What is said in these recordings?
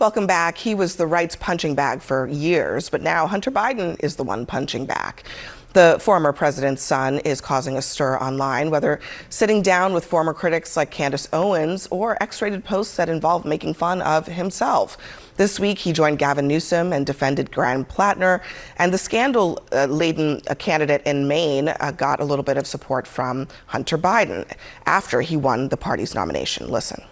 Welcome back. He was the right's punching bag for years, but now Hunter Biden is the one punching back. The former president's son is causing a stir online, whether sitting down with former critics like Candace Owens or X-rated posts that involve making fun of himself. This week, he joined Gavin Newsom and defended Graham Plattner, and the scandal-laden candidate in Maine got a little bit of support from Hunter Biden after he won the party's nomination. Listen.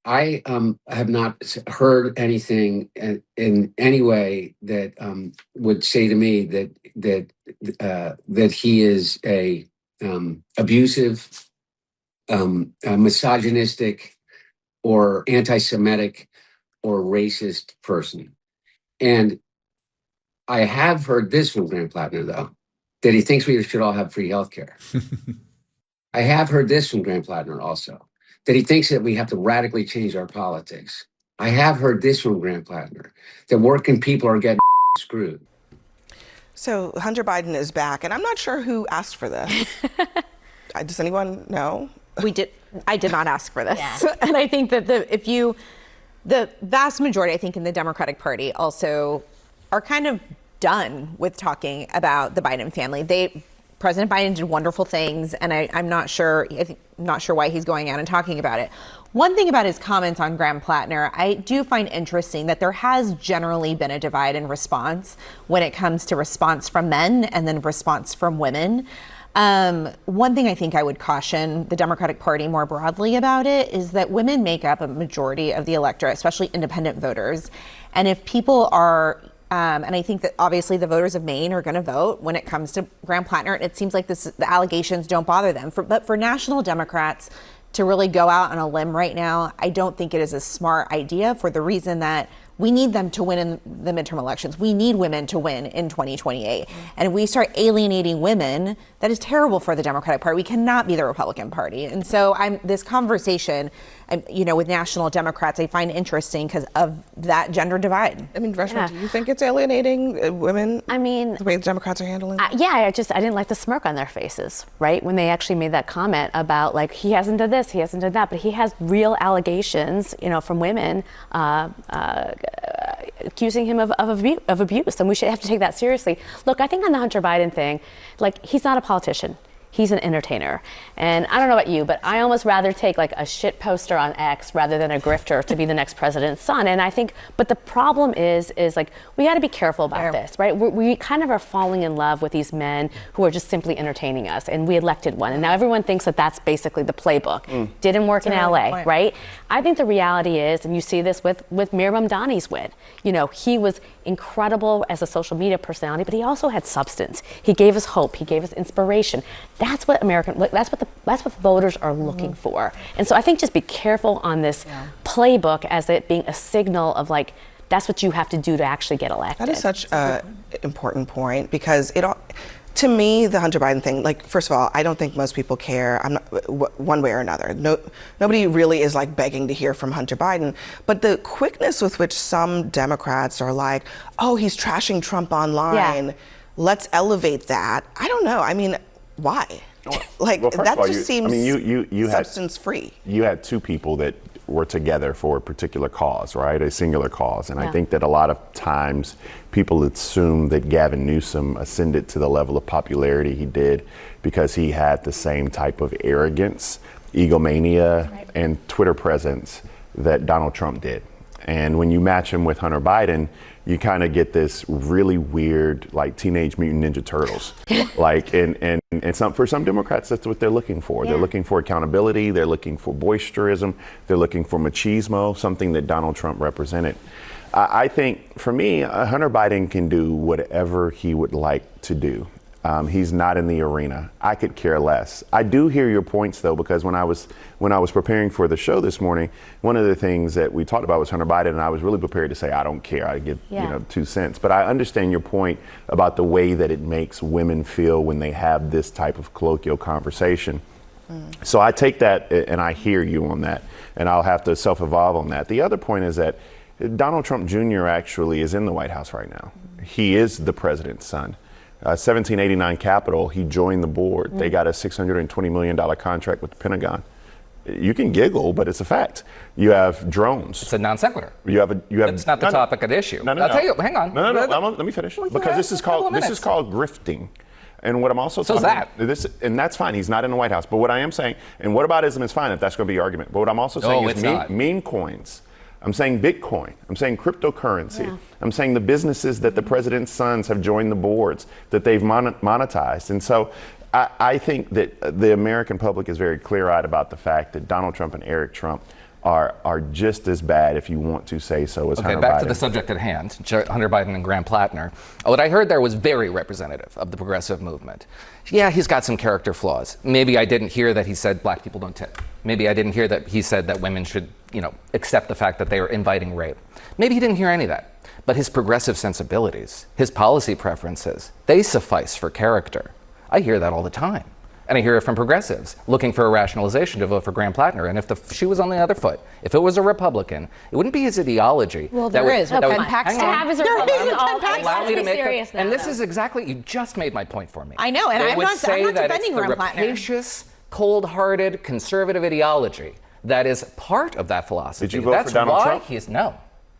I have not heard anything in any way that would say to me that he is a abusive, misogynistic, or anti-Semitic or racist person. And I have heard this from Graham Plattner, though, that he thinks we should all have free health care. I have heard this from Graham Plattner also, that he thinks that we have to radically change our politics. I have heard this from Graham Plattner, that working people are getting screwed. So Hunter Biden is back, and I'm not sure who asked for this. Does anyone know? I did not ask for this. Yeah. And I think that the vast majority, I think, in the Democratic Party also are kind of done with talking about the Biden family. President Biden did wonderful things, and I'm not sure why he's going out and talking about it. One thing about his comments on Graham Plattner, I do find interesting that there has generally been a divide in response when it comes to response from men and then response from women. One thing I think I would caution the Democratic Party more broadly about it is that women make up a majority of the electorate, especially independent voters. And if people are and I think that obviously the voters of Maine are going to vote when it comes to Graham Plattner. It seems like the allegations don't bother them. But for national Democrats to really go out on a limb right now, I don't think it is a smart idea for the reason that we need them to win in the midterm elections. We need women to win in 2028. And if we start alienating women, that is terrible for the Democratic Party. We cannot be the Republican Party. And so this conversation, with national Democrats, I find interesting because of that gender divide. I mean, Reshma, do you think it's alienating women? I mean, the way the Democrats are handling it? I didn't like the smirk on their faces, right? When they actually made that comment about, like, he hasn't done this, he hasn't done that, but he has real allegations, from women accusing him of abuse, and we should have to take that seriously. Look, I think on the Hunter Biden thing, like, he's not a politician. He's an entertainer. And I don't know about you, but I almost rather take like a shit poster on X rather than a grifter to be the next president's son. And I think, but the problem is like, we got to be careful about this, right? We kind of are falling in love with these men who are just simply entertaining us. And we elected one. And now everyone thinks that that's basically the playbook. Didn't work in LA, right? I think the reality is, and you see this with Mir Mamdani's win, he was incredible as a social media personality, but he also had substance. He gave us hope. He gave us inspiration. That's what that's what voters are looking for. And so I think just be careful on this playbook as it being a signal of like, that's what you have to do to actually get elected. That is such an important point because to me, the Hunter Biden thing, like, first of all, I don't think most people care. I'm not one way or another. Nobody really is like begging to hear from Hunter Biden. But the quickness with which some Democrats are like, oh, he's trashing Trump online. Let's elevate that. I don't know. I mean, why? That just seems substance free. You had two people that were together for a particular cause, right? A singular cause. And I think that a lot of times people assume that Gavin Newsom ascended to the level of popularity he did because he had the same type of arrogance, egomania, and Twitter presence that Donald Trump did. And when you match him with Hunter Biden, you kind of get this really weird, like, Teenage Mutant Ninja Turtles. For some Democrats, that's what they're looking for. They're looking for accountability. They're looking for boisterism. They're looking for machismo, something that Donald Trump represented. I think, for me, Hunter Biden can do whatever he would like to do. He's not in the arena. I could care less. I do hear your points, though, because when I was preparing for the show this morning, one of the things that we talked about was Hunter Biden, and I was really prepared to say, I don't care. I give 2 cents. But I understand your point about the way that it makes women feel when they have this type of colloquial conversation. So I take that and I hear you on that, and I'll have to self-evolve on that. The other point is that Donald Trump Jr. actually is in the White House right now. He is the president's son. 1789 Capital, he joined the board. They got a $620 million contract with the Pentagon. You can giggle, but it's a fact. You have drones. It's a non sequitur. You have. It's not the topic at issue. No. I'll tell you. Hang on. No. Let me finish. Because this is called grifting. And what I'm also so talking and that's fine. He's not in the White House. But what I am saying, and whataboutism is fine if that's going to be your argument. But what I'm also saying is meme coins. I'm saying Bitcoin. I'm saying cryptocurrency. Yeah. I'm saying the businesses that the president's sons have joined the boards that they've monetized. And so I think that the American public is very clear-eyed about the fact that Donald Trump and Eric Trump are just as bad, if you want to say so, as Hunter Biden. Okay, back to the subject at hand, Hunter Biden and Graham Plattner. What I heard there was very representative of the progressive movement. Yeah, he's got some character flaws. Maybe I didn't hear that he said black people don't tip. Maybe I didn't hear that he said that women should, accept the fact that they are inviting rape. Maybe he didn't hear any of that. But his progressive sensibilities, his policy preferences, they suffice for character. I hear that all the time. And I hear it from progressives looking for a rationalization to vote for Graham Plattner. And if the shoe was on the other foot, if it was a Republican, it wouldn't be his ideology. Well, there is. Pen Paxton. Allow me to make it. And this is exactly, you just made my point for me. I know, and I'm not defending Graham Plattner. Rapacious, cold-hearted, conservative ideology that is part of that philosophy. Did you vote for Donald Trump? No.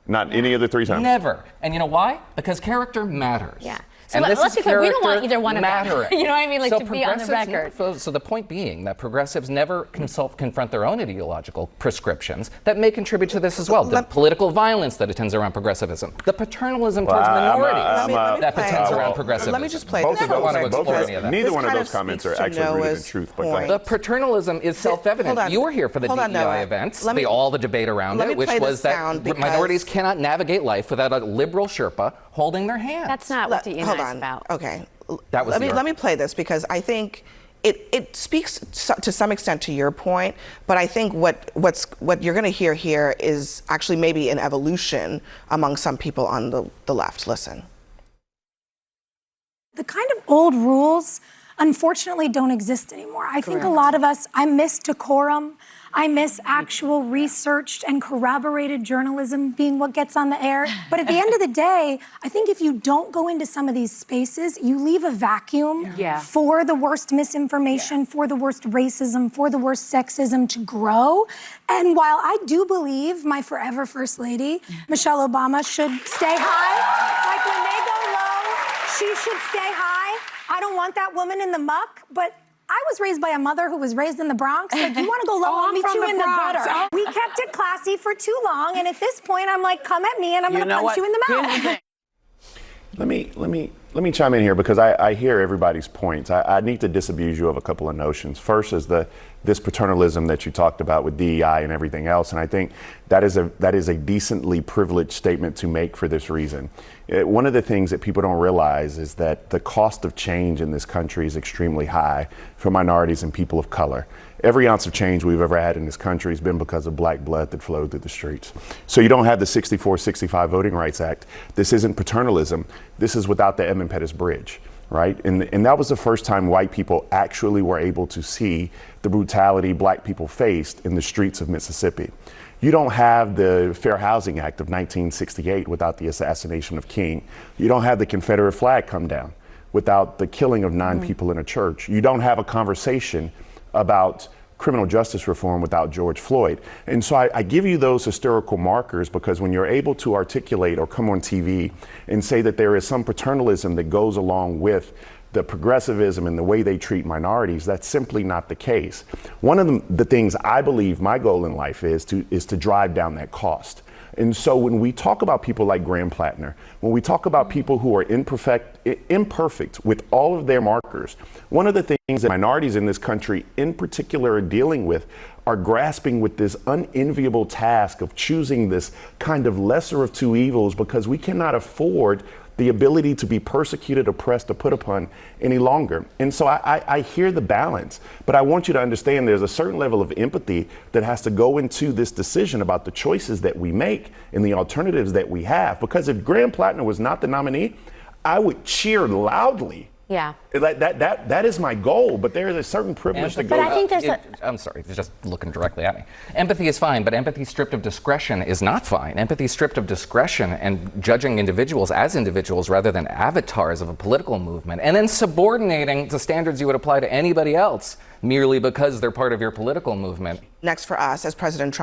Not any of the 3 times? Never. And you know why? Because character matters. Yeah. So let's be clear, we don't want either one of them. You know what I mean? Like, to be on the record. So the point being that progressives never confront their own ideological prescriptions that may contribute to this as well. The political violence that attends around progressivism. The paternalism towards minorities that attends around progressivism. Let me just play both this. Neither one of those comments are actually rooted in truth. But the paternalism is self-evident. You were here for the DEI events, all the debate around it, which was that minorities cannot navigate life without a liberal Sherpa holding their hand. That's not what DEI is about. Okay. That was let me play this because I think it speaks to some extent to your point, but I think what you're going to hear here is actually maybe an evolution among some people on the left. Listen. The kind of old rules, unfortunately, don't exist anymore. I think a lot of us, I miss decorum. I miss actual researched and corroborated journalism being what gets on the air. But at the end of the day, I think if you don't go into some of these spaces, you leave a vacuum for the worst misinformation, for the worst racism, for the worst sexism to grow. And while I do believe my forever First Lady, Michelle Obama, should stay high, like when they go low, she should stay high. I don't want that woman in the muck, but I was raised by a mother who was raised in the Bronx. Like, you want to go low, I'll meet you in the gutter. We kept it classy for too long, and at this point, I'm like, come at me, and I'm going to punch you in the mouth. Let me chime in here because I hear everybody's points. I need to disabuse you of a couple of notions. First is this paternalism that you talked about with DEI and everything else, and I think that is a decently privileged statement to make for this reason. One of the things that people don't realize is that the cost of change in this country is extremely high for minorities and people of color. Every ounce of change we've ever had in this country has been because of black blood that flowed through the streets. So you don't have the 64-65 Voting Rights Act. This isn't paternalism. This is without the Edmund Pettus Bridge, right? And that was the first time white people actually were able to see the brutality black people faced in the streets of Mississippi. You don't have the Fair Housing Act of 1968 without the assassination of King. You don't have the Confederate flag come down without the killing of 9 people in a church. You don't have a conversation about criminal justice reform without George Floyd. And so I give you those historical markers because when you're able to articulate or come on TV and say that there is some paternalism that goes along with the progressivism and the way they treat minorities, that's simply not the case. One of the things I believe my goal in life is to drive down that cost. And so when we talk about people like Graham Plattner, when we talk about people who are imperfect with all of their markers, one of the things that minorities in this country in particular are dealing with are grasping with this unenviable task of choosing this kind of lesser of two evils because we cannot afford the ability to be persecuted, oppressed, or put upon any longer. And so I hear the balance, but I want you to understand there's a certain level of empathy that has to go into this decision about the choices that we make and the alternatives that we have. Because if Graham Plattner was not the nominee, I would cheer loudly. Yeah. That is my goal, but there is a certain privilege that goes. But I think there's I'm sorry, you're just looking directly at me. Empathy is fine, but empathy stripped of discretion is not fine. Empathy stripped of discretion and judging individuals as individuals rather than avatars of a political movement, and then subordinating the standards you would apply to anybody else merely because they're part of your political movement. Next for us, as President Trump